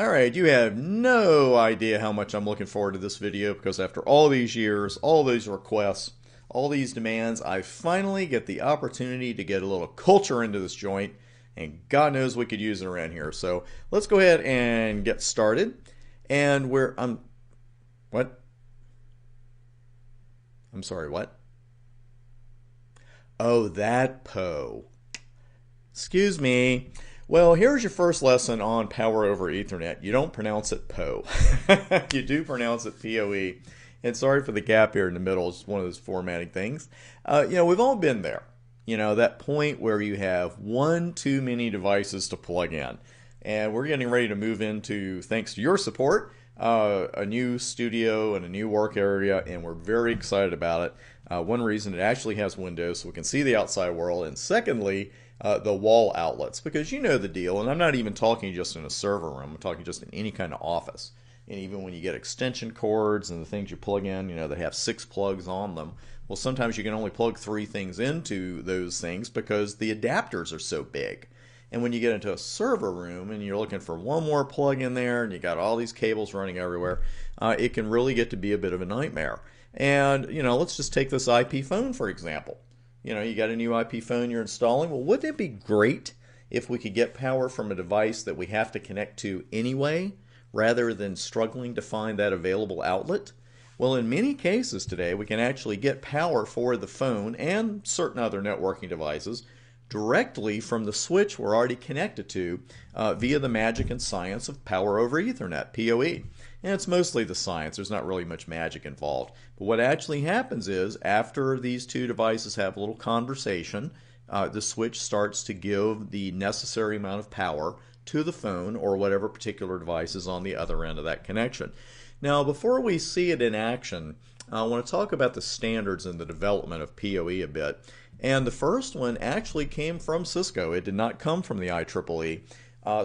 Alright, you have no idea how much I'm looking forward to this video because after all these years, all these requests, all these demands, I finally get the opportunity to get a little culture into this joint, and God knows we could use it around here. So let's go ahead and get started. And what? I'm sorry, what? Oh, that Poe. Excuse me. Well, here's your first lesson on power over Ethernet. You don't pronounce it POE. You do pronounce it POE. And sorry for the gap here in the middle. It's one of those formatting things. We've all been there. That point where you have one too many devices to plug in. And we're getting ready to move into, thanks to your support, a new studio and a new work area, and we're very excited about it. One reason, it actually has windows so we can see the outside world, and secondly, the wall outlets, because you know the deal, and I'm not even talking just in a server room, I'm talking just in any kind of office. And even when you get extension cords and the things you plug in, that have 6 plugs on them, well, sometimes you can only plug 3 things into those things because the adapters are so big. And when you get into a server room and you're looking for one more plug in there and you got all these cables running everywhere, it can really get to be a bit of a nightmare. And, let's just take this IP phone, for example. You got a new IP phone you're installing. Well, wouldn't it be great if we could get power from a device that we have to connect to anyway, rather than struggling to find that available outlet? Well, in many cases today, we can actually get power for the phone and certain other networking devices directly from the switch we're already connected to via the magic and science of power over Ethernet, PoE. And it's mostly the science. There's not really much magic involved. But what actually happens is, after these two devices have a little conversation, the switch starts to give the necessary amount of power to the phone or whatever particular device is on the other end of that connection. Now, before we see it in action, I want to talk about the standards and the development of PoE a bit. And the first one actually came from Cisco. It did not come from the IEEE.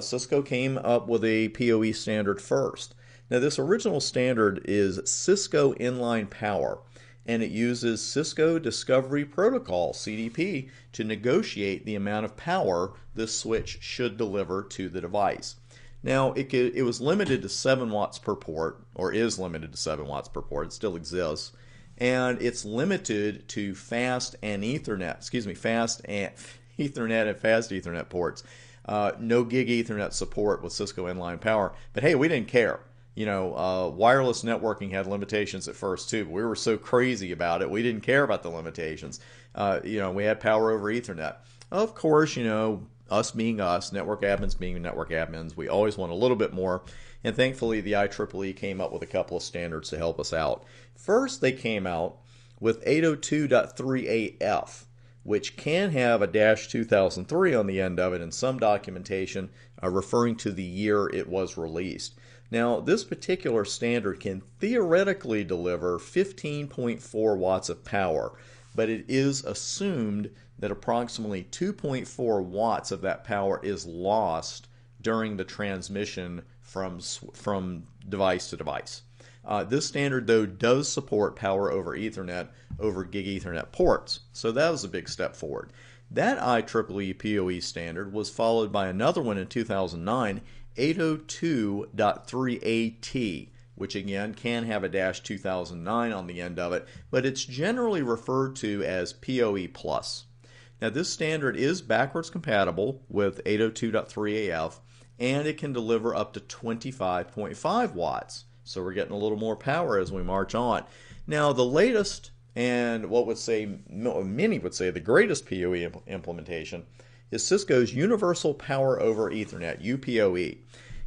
Cisco came up with a PoE standard first. Now, this original standard is Cisco Inline Power, and it uses Cisco Discovery Protocol, CDP, to negotiate the amount of power this switch should deliver to the device. Now, it was limited to 7 watts per port, or is limited to 7 watts per port. It still exists. And it's limited to fast and Ethernet and fast Ethernet ports. No gig Ethernet support with Cisco Inline Power. But hey, we didn't care. Wireless networking had limitations at first too, but we were so crazy about it, we didn't care about the limitations. We had power over Ethernet. Of course, us being us, network admins being network admins, we always want a little bit more. And thankfully, the IEEE came up with a couple of standards to help us out. First, they came out with 802.3AF, which can have a -2003 on the end of it in some documentation referring to the year it was released. Now, this particular standard can theoretically deliver 15.4 watts of power, but it is assumed that approximately 2.4 watts of that power is lost during the transmission from device to device. This standard, though, does support power over Ethernet over gig Ethernet ports, so that was a big step forward. That IEEE PoE standard was followed by another one in 2009, 802.3AT, which again can have a -2009 on the end of it, but it's generally referred to as PoE+. Now, this standard is backwards compatible with 802.3AF, and it can deliver up to 25.5 watts. So we're getting a little more power as we march on. Now, the latest, and many would say the greatest PoE implementation, is Cisco's Universal Power over Ethernet, UPoE.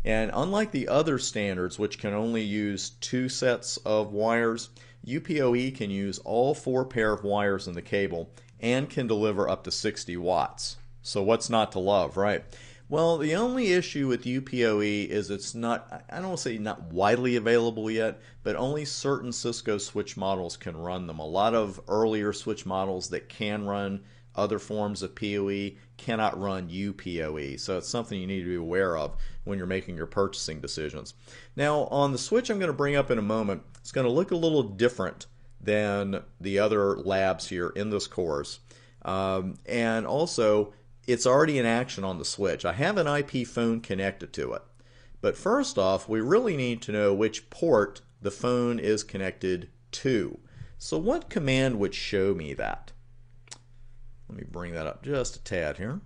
And unlike the other standards, which can only use 2 sets of wires, UPoE can use all 4 pair of wires in the cable and can deliver up to 60 watts. So what's not to love, right? Well, the only issue with UPoE is it's not, I don't want to say not widely available yet, but only certain Cisco switch models can run them. A lot of earlier switch models that can run other forms of PoE cannot run UPoE, so it's something you need to be aware of when you're making your purchasing decisions. Now, on the switch I'm going to bring up in a moment, it's going to look a little different than the other labs here in this course, and also it's already in action on the switch. I have an IP phone connected to it, But first off, we really need to know which port the phone is connected to. So what command would show me that? Let me bring that up just a tad here.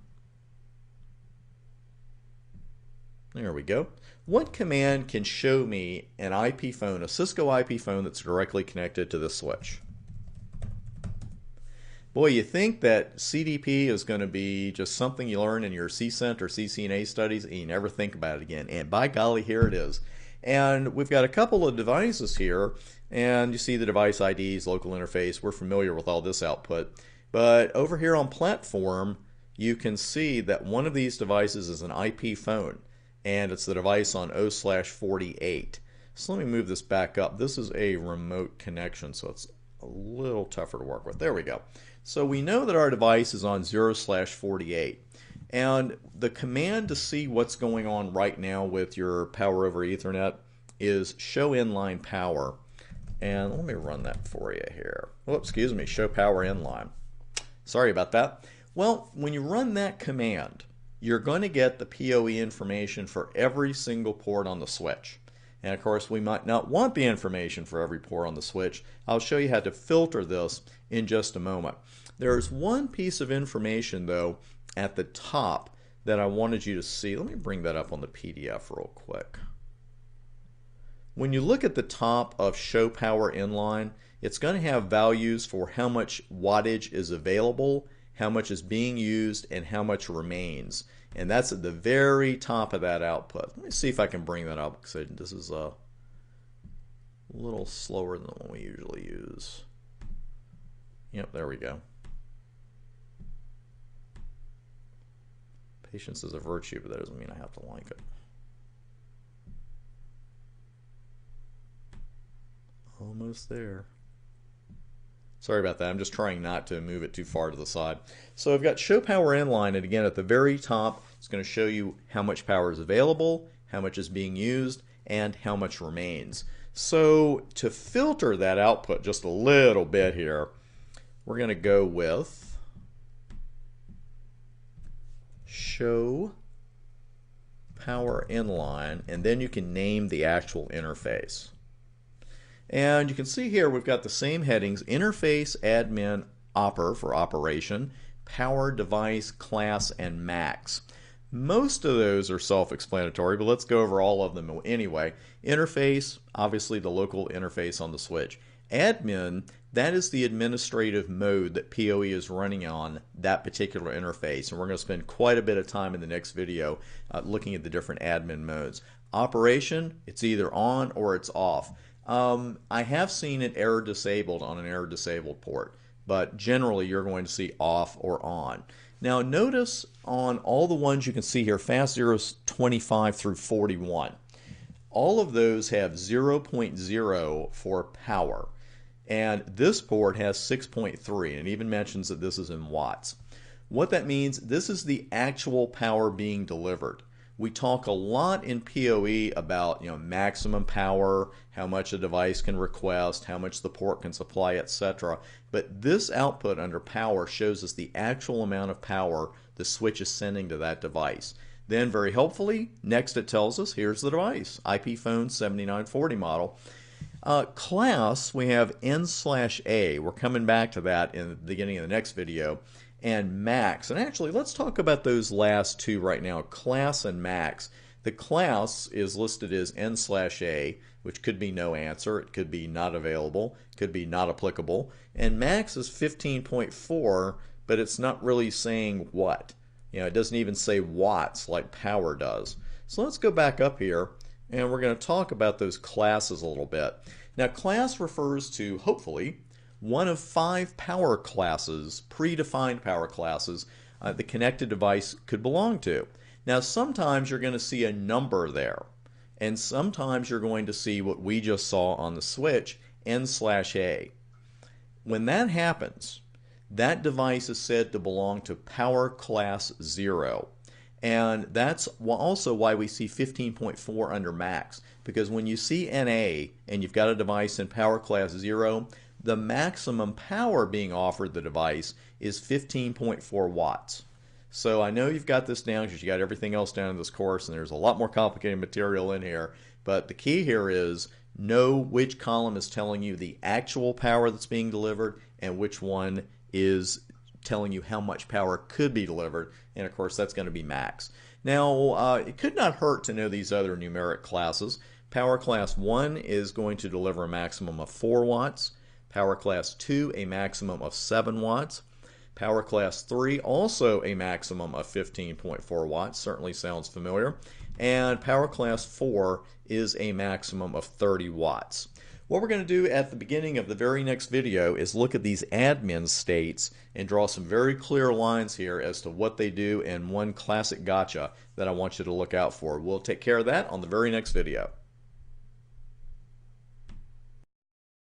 There we go. What command can show me an IP phone, a Cisco IP phone that's directly connected to this switch? Boy, you think that CDP is going to be just something you learn in your CCENT or CCNA studies and you never think about it again. And by golly, here it is. And we've got a couple of devices here, and you see the device IDs, local interface. We're familiar with all this output. But over here on platform, you can see that one of these devices is an IP phone, and it's the device on 0/48. So let me move this back up. This is a remote connection, so it's a little tougher to work with. There we go. So we know that our device is on 0/48. And the command to see what's going on right now with your power over Ethernet is show inline power. And let me run that for you here. Oh, excuse me, show power inline. Sorry about that. Well, when you run that command, you're going to get the PoE information for every single port on the switch. And of course, we might not want the information for every port on the switch. I'll show you how to filter this in just a moment. There's one piece of information, though, at the top that I wanted you to see. Let me bring that up on the PDF real quick. When you look at the top of show power inline, it's going to have values for how much wattage is available, how much is being used, and how much remains. And that's at the very top of that output. Let me see if I can bring that up, because this is a little slower than the one we usually use. Yep, there we go. Patience is a virtue, but that doesn't mean I have to like it. Almost there. Sorry about that. I'm just trying not to move it too far to the side. So I've got show power inline, and again at the very top, it's going to show you how much power is available, how much is being used, and how much remains. So to filter that output just a little bit here, we're going to go with show power inline, and then you can name the actual interface. And you can see here we've got the same headings: interface, admin, oper for operation, power, device, class, and max. Most of those are self-explanatory, but let's go over all of them anyway. Interface, obviously the local interface on the switch. Admin, that is the administrative mode that PoE is running on that particular interface, and we're going to spend quite a bit of time in the next video looking at the different admin modes. Operation, it's either on or it's off. I have seen it error disabled on an error disabled port, but generally you're going to see off or on. Now notice on all the ones you can see here, fast zeros 25 through 41, all of those have 0.0 for power. And this port has 6.3, and it even mentions that this is in watts. What that means, this is the actual power being delivered. We talk a lot in PoE about maximum power, how much a device can request, how much the port can supply, etc. But this output under power shows us the actual amount of power the switch is sending to that device. Then very helpfully, next it tells us, here's the device, IP phone 7940 model. Class, we have N/A. We're coming back to that in the beginning of the next video. And max. And actually, let's talk about those last two right now, class and max. The class is listed as N/A, which could be no answer. It could be not available. It could be not applicable. And max is 15.4, but it's not really saying what. It doesn't even say watts like power does. So let's go back up here, and we're going to talk about those classes a little bit. Now, class refers to, hopefully, one of 5 power classes, predefined power classes, the connected device could belong to. Now, sometimes you're going to see a number there, and sometimes you're going to see what we just saw on the switch, N/A. When that happens, that device is said to belong to power class 0. And that's also why we see 15.4 under max, because when you see NA and you've got a device in power class 0, the maximum power being offered the device is 15.4 watts. So I know you've got this down because you got everything else down in this course, and there's a lot more complicated material in here. But the key here is know which column is telling you the actual power that's being delivered and which one is telling you how much power could be delivered. And of course, that's going to be max. Now, it could not hurt to know these other numeric classes. Power class 1 is going to deliver a maximum of 4 watts. Power class 2, a maximum of 7 watts. Power class 3, also a maximum of 15.4 watts. Certainly sounds familiar. And power class 4 is a maximum of 30 watts. What we're going to do at the beginning of the very next video is look at these admin states and draw some very clear lines here as to what they do and one classic gotcha that I want you to look out for. We'll take care of that on the very next video.